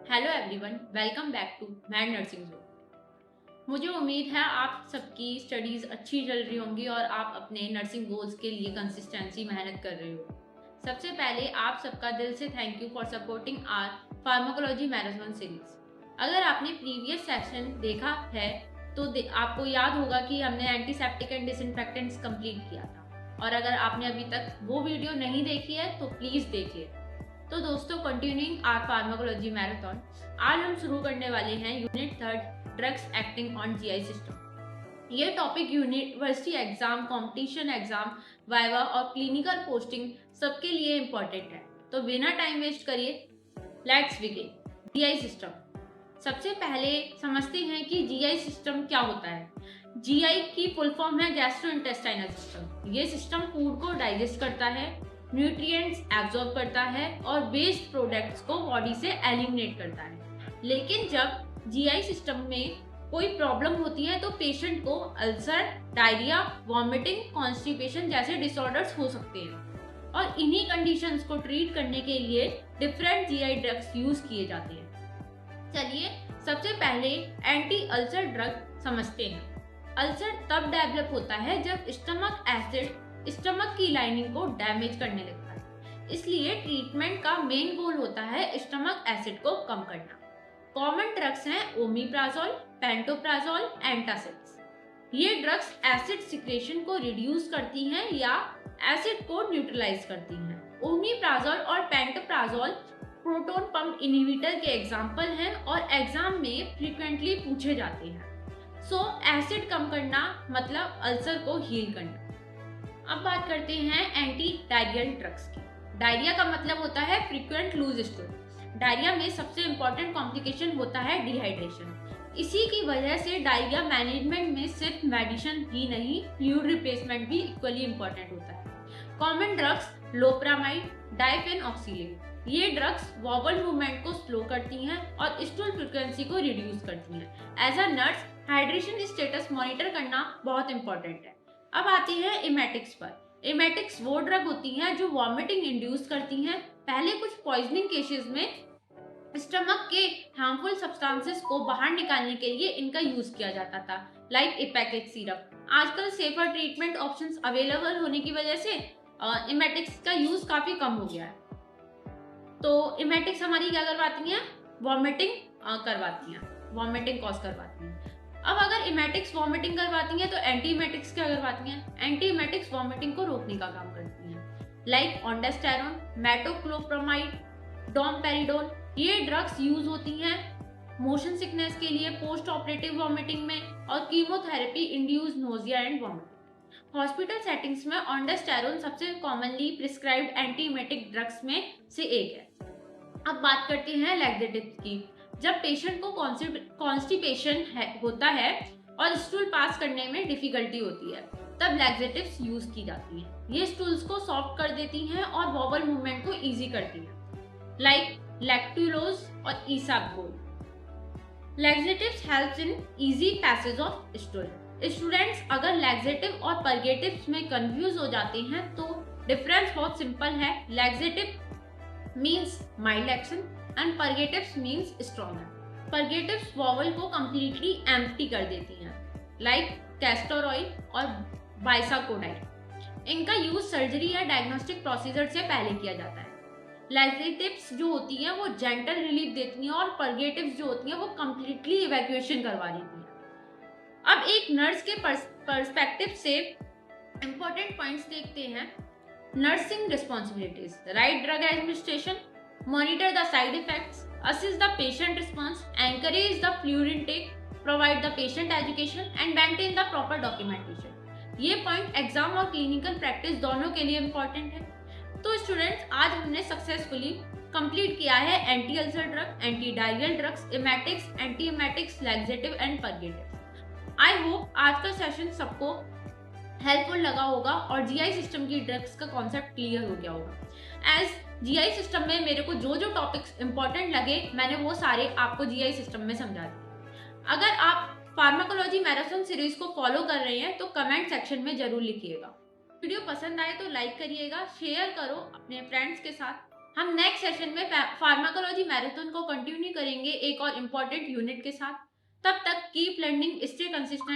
Hello everyone, welcome back to Mad Nursing Zone. मुझे उम्मीद है आप सबकी स्टडीज़ अच्छी चल रही होंगी और आप अपने नर्सिंग गोल्स के लिए कंसिस्टेंसी मेहनत कर रहे हो। सबसे पहले आप सबका दिल से thank you for supporting our pharmacology marathon series. अगर आपने प्रीवियस सेशन देखा है तो आपको याद होगा कि हमने एंटीसेप्टिक एंड डिसइंफेक्टेंट्स कंप्लीट किया था, और अगर आपने अभी तक वो वीडियो नहीं देखी है तो प्लीज़ देखिए। तो दोस्तों, कंटिन्यूइंग आर फार्माकोलॉजी मैराथन, आज हम शुरू करने वाले हैं unit 3 drugs acting on GI system. ये topic university exam, competition exam, viva और क्लिनिकल पोस्टिंग सबके लिए इम्पोर्टेंट है। तो बिना टाइम वेस्ट करिए, लेट्स बिगिन। GI system. सबसे पहले समझते हैं कि जीआई सिस्टम क्या होता है। जीआई की फुल फॉर्म है गैस्ट्रोइंटेस्टाइनल सिस्टम। ये सिस्टम फूड को डाइजेस्ट करता है, न्यूट्रिएंट्स एब्जॉर्ब करता है और वेस्ट प्रोडक्ट्स को बॉडी से एलिमिनेट करता है। लेकिन जब जीआई सिस्टम में कोई प्रॉब्लम होती है तो पेशेंट को अल्सर, डायरिया, वॉमिटिंग, कॉन्स्टिपेशन जैसे डिसऑर्डर्स हो सकते हैं, और इन्हीं कंडीशंस को ट्रीट करने के लिए डिफरेंट जीआई ड्रग्स यूज किए जाते हैं। चलिए सबसे पहले एंटी अल्सर ड्रग समझते हैं। अल्सर तब डेवलप होता है जब स्टमक एसिड स्टमक की लाइनिंग को डैमेज करने लगता है, इसलिए ट्रीटमेंट का मेन गोल होता है स्टमक एसिड को कम करना। कॉमन ड्रग्स हैं ओमिप्राजोल, पेंटोप्राजोल, एंटासिड्स। ये ड्रग्स एसिड सिक्रेशन को रिड्यूस करती हैं या एसिड को न्यूट्रलाइज करती हैं। ओमिप्राजोल और पेंटोप्राजोल प्रोटोन पंप इनहिबिटर के एग्जाम्पल हैं और एग्जाम में फ्रीक्वेंटली पूछे जाते हैं। एसिड कम करना मतलब अल्सर को हील करना। अब बात करते हैं एंटी डायरियल ड्रग्स की। डायरिया का मतलब होता है फ्रीक्वेंट लूज स्टूल। डायरिया में सबसे इंपॉर्टेंट कॉम्प्लिकेशन होता है डिहाइड्रेशन। इसी की वजह से डायरिया मैनेजमेंट में सिर्फ मेडिसिन ही नहीं, फ्लूइड रिप्लेसमेंट भी इक्वली इंपॉर्टेंट होता है। Common drugs loperamide, diphenoxylate. ये ड्रग्स वॉवल मूवमेंट को स्लो करती हैं और स्टूल फ्रीक्वेंसी को रिड्यूस करती हैं। As a nurse, hydration status monitor करना बहुत इंपॉर्टेंट है। अब आते हैं इमेटिक्स पर। इमेटिक्स वो ड्रग होती हैं जो वॉमिटिंग इंड्यूस करती हैं। पहले कुछ पॉइजनिंग केसेस में स्टमक के हार्मफुल सब्सटेंसेस को बाहर निकालने के लिए इनका यूज किया जाता था, लाइक इपेकेट सिरप। आजकल सेफर ट्रीटमेंट ऑप्शंस अवेलेबल होने की वजह से इमेटिक्स का यूज काफी कम हो गया है। तो इमेटिक्स हमारी क्या करवाती हैं? वॉमिटिंग करवाती हैं, वॉमिटिंग कॉज करवाती हैं। अब अगर इमेटिक्स वॉमिटिंग करवाती हैं तो एंटी इमेटिक्स क्या करवाती हैं? एंटी इमेटिक्स वॉमिटिंग को रोकने का काम करती हैं, लाइक ऑन्डास्टेरोन, मेटोक्लोप्रामाइड, डोमपेरिडोल। ये ड्रग्स यूज होती हैं मोशन सिकनेस के लिए, पोस्ट ऑपरेटिव वॉमिटिंग में, और chemotherapy induce nausea and vomiting. Hospital settings में ऑन्डास्टेरोन सबसे commonly prescribed anti emetic drugs में से एक है। अब बात करते हैं लैक्सेटिव्स की। जब पेशेंट को कॉन्स्टिपेशन होता है और स्टूल पास करने में डिफिकल्टी होती है, तब लैक्सेटिव्स यूज की जाती हैं। ये स्टूल्स को सॉफ्ट कर देती हैं और वॉवल मूवमेंट को इजी करती हैं, लाइक लैक्टुलोज और isabgol. Laxatives helps in easy passage of stool. Students अगर लैक्सेटिव और परगेटिव्स में कंफ्यूज हो जाते हैं तो डिफरेंस बहुत सिंपल है। Laxative means mild action and purgatives means stronger. Purgatives bowel को कंप्लीटली एम्प्टी कर देती हैं, लाइक कैस्टर ऑयल और बाइसाकोडाइन। इनका यूज सर्जरी या डायग्नोस्टिक प्रोसीजर से पहले किया जाता है। लैक्सेटिव्स जो होती हैं वो जेंटल रिलीफ देती हैं और परगेटिव्स जो होती हैं वो कंप्लीटली इवैक्यूएशन करवा देती हैं। अब एक नर्स के पर्सपेक्टिव से इंपॉर्टेंट पॉइंट्स देखते हैं। Nursing responsibilities: right drug administration, monitor the side effects, assist the patient response, encourage the fluid intake, provide the patient education and maintain the proper documentation। ये पॉइंट एग्जाम और clinical practice दोनों के लिए important है। तो students, आज हमने successfully complete किया है anti ulcer drug, anti diarrhoeal drugs, emetics, anti emetics, laxative and purgative. I hope आज का सेशन सबको हेल्पफुल लगा होगा और जीआई सिस्टम की ड्रग्स का कॉन्सेप्ट क्लियर हो गया होगा। एज जीआई सिस्टम में मेरे को जो जो टॉपिक्स इंपॉर्टेंट लगे मैंने वो सारे आपको जीआई सिस्टम में समझा दिए। अगर आप फार्माकोलॉजी मैराथन सीरीज को फॉलो कर रहे हैं तो कमेंट सेक्शन में जरूर लिखिएगा। वीडियो पसंद आए तो लाइक करिएगा, शेयर करो अपने फ्रेंड्स के साथ। हम नेक्स्ट सेशन में फार्माकोलॉजी मैराथन को कंटिन्यू करेंगे एक और इम्पोर्टेंट यूनिट के साथ। तब तक कीप लर्निंग, स्टे कंसिस्टेंट।